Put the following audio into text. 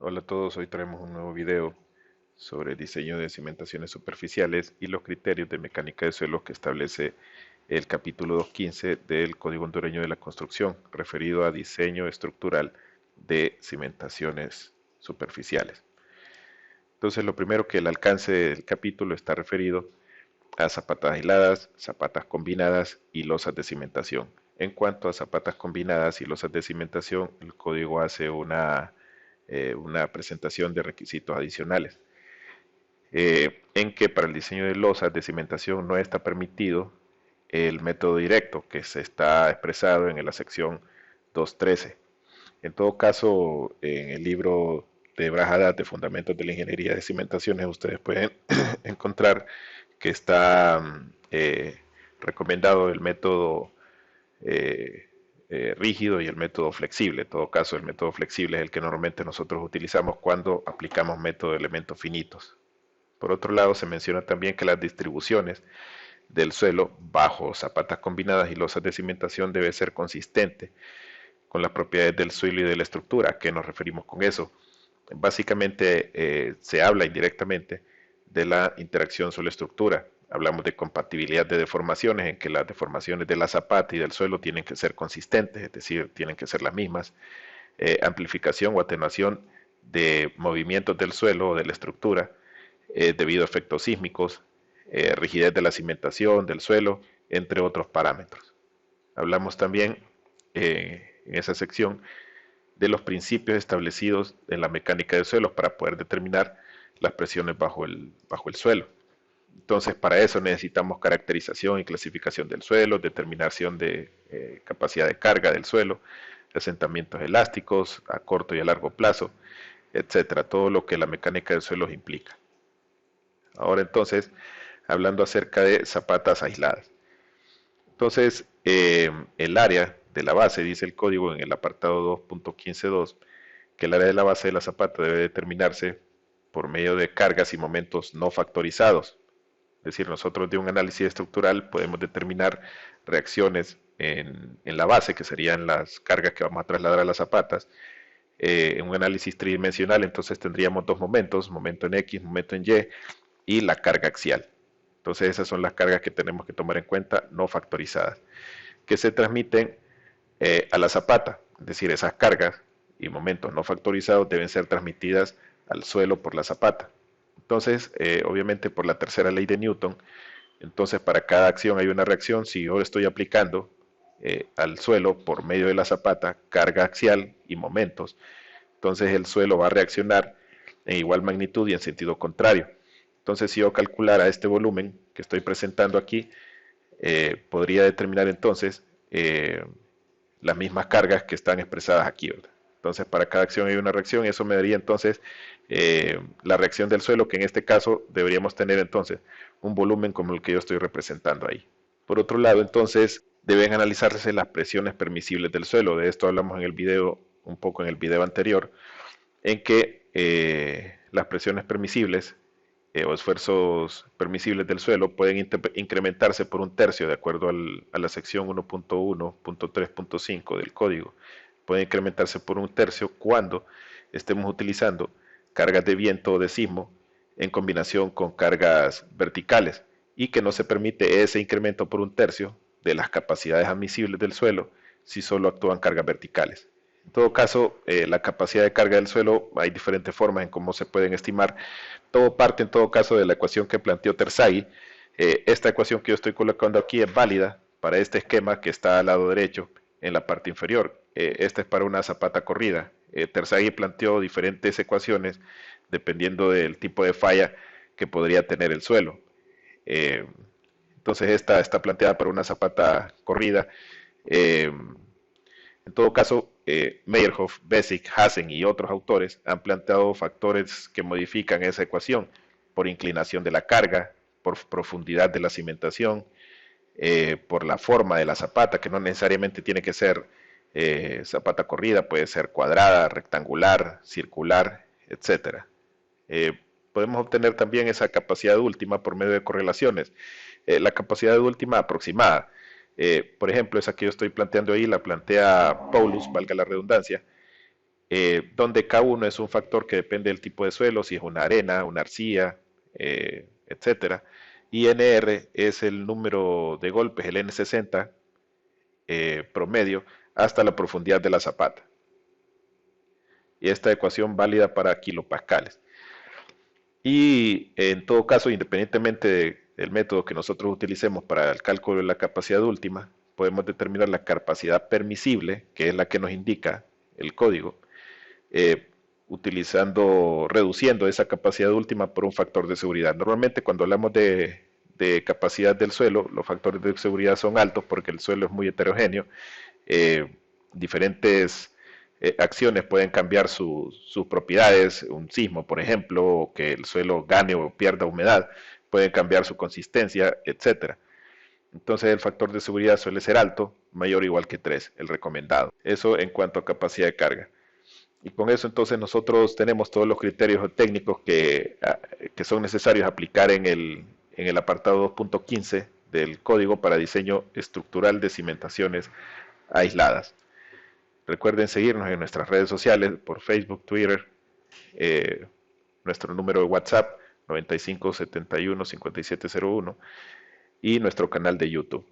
Hola a todos, hoy traemos un nuevo video sobre el diseño de cimentaciones superficiales y los criterios de mecánica de suelos que establece el capítulo 215 del Código Hondureño de la Construcción, referido a diseño estructural de cimentaciones superficiales. Entonces, lo primero que el alcance del capítulo está referido a zapatas aisladas, zapatas combinadas y losas de cimentación. En cuanto a zapatas combinadas y losas de cimentación, el código hace una presentación de requisitos adicionales, en que para el diseño de losas de cimentación no está permitido el método directo que se está expresado en la sección 213. En todo caso, en el libro de Brajadat de Fundamentos de la Ingeniería de Cimentaciones, ustedes pueden encontrar que está recomendado el método eh, rígido y el método flexible. En todo caso, el método flexible es el que normalmente nosotros utilizamos cuando aplicamos método de elementos finitos. Por otro lado, se menciona también que las distribuciones del suelo bajo zapatas combinadas y losas de cimentación debe ser consistente con las propiedades del suelo y de la estructura. ¿A qué nos referimos con eso? Básicamente se habla indirectamente de la interacción suelo-estructura. Hablamos de compatibilidad de deformaciones, en que las deformaciones de la zapata y del suelo tienen que ser consistentes, es decir, tienen que ser las mismas. Amplificación o atenuación de movimientos del suelo o de la estructura debido a efectos sísmicos, rigidez de la cimentación del suelo, entre otros parámetros. Hablamos también en esa sección de los principios establecidos en la mecánica de suelos para poder determinar las presiones bajo el suelo. Entonces, para eso necesitamos caracterización y clasificación del suelo, determinación de capacidad de carga del suelo, asentamientos elásticos a corto y a largo plazo, etcétera, todo lo que la mecánica de suelos implica. Ahora entonces, hablando acerca de zapatas aisladas. Entonces, el área de la base, dice el código en el apartado 2.15.2, que el área de la base de la zapata debe determinarse por medio de cargas y momentos no factorizados. Es decir, nosotros de un análisis estructural podemos determinar reacciones en la base, que serían las cargas que vamos a trasladar a las zapatas. En un análisis tridimensional, entonces tendríamos dos momentos, momento en X, momento en y la carga axial. Entonces esas son las cargas que tenemos que tomar en cuenta no factorizadas, que se transmiten a la zapata. Es decir, esas cargas y momentos no factorizados deben ser transmitidas al suelo por la zapata. Entonces, obviamente por la tercera ley de Newton, entonces para cada acción hay una reacción. Si yo estoy aplicando al suelo por medio de la zapata carga axial y momentos, entonces el suelo va a reaccionar en igual magnitud y en sentido contrario. Entonces, si yo calculara este volumen que estoy presentando aquí, podría determinar entonces las mismas cargas que están expresadas aquí, ¿verdad? Entonces, para cada acción hay una reacción, y eso me daría entonces la reacción del suelo, que en este caso deberíamos tener entonces un volumen como el que yo estoy representando ahí. Por otro lado, entonces, deben analizarse las presiones permisibles del suelo. De esto hablamos en el video, un poco en el video anterior, en que las presiones permisibles o esfuerzos permisibles del suelo pueden incrementarse por un tercio de acuerdo a la sección 1.1.3.5 del código. Pueden incrementarse por un tercio cuando estemos utilizando cargas de viento o de sismo en combinación con cargas verticales, y que no se permite ese incremento por un tercio de las capacidades admisibles del suelo si solo actúan cargas verticales. En todo caso, la capacidad de carga del suelo, hay diferentes formas en cómo se pueden estimar. Todo parte en todo caso de la ecuación que planteó Terzaghi. Esta ecuación que yo estoy colocando aquí es válida para este esquema que está al lado derecho en la parte inferior. Esta es para una zapata corrida. Terzaghi planteó diferentes ecuaciones dependiendo del tipo de falla que podría tener el suelo. Eh, entonces esta está planteada para una zapata corrida. En todo caso, Meyerhoff, Bessick, Hassen y otros autores han planteado factores que modifican esa ecuación por inclinación de la carga, por profundidad de la cimentación, por la forma de la zapata, que no necesariamente tiene que ser zapata corrida, puede ser cuadrada, rectangular, circular, etcétera. Eh, Podemos obtener también esa capacidad última por medio de correlaciones. La capacidad última aproximada, por ejemplo, esa que yo estoy planteando ahí, la plantea Paulus, valga la redundancia. donde K1 es un factor que depende del tipo de suelo, si es una arena, una arcilla, etcétera. Y NR es el número de golpes, el N60 promedio, hasta la profundidad de la zapata. Y esta ecuación válida para kilopascales. Y en todo caso, independientemente del método que nosotros utilicemos para el cálculo de la capacidad última, podemos determinar la capacidad permisible, que es la que nos indica el código, eh, reduciendo esa capacidad última por un factor de seguridad. Normalmente cuando hablamos de capacidad del suelo, los factores de seguridad son altos porque el suelo es muy heterogéneo. eh, Diferentes acciones pueden cambiar sus propiedades, un sismo, por ejemplo, o que el suelo gane o pierda humedad, pueden cambiar su consistencia, etcétera. Entonces el factor de seguridad suele ser alto, mayor o igual que 3, el recomendado. Eso en cuanto a capacidad de carga. Y con eso entonces nosotros tenemos todos los criterios técnicos que son necesarios aplicar en el apartado 2.15 del código para diseño estructural de cimentaciones aisladas. Recuerden seguirnos en nuestras redes sociales por Facebook, Twitter, eh, nuestro número de WhatsApp 9571 5701 y nuestro canal de YouTube.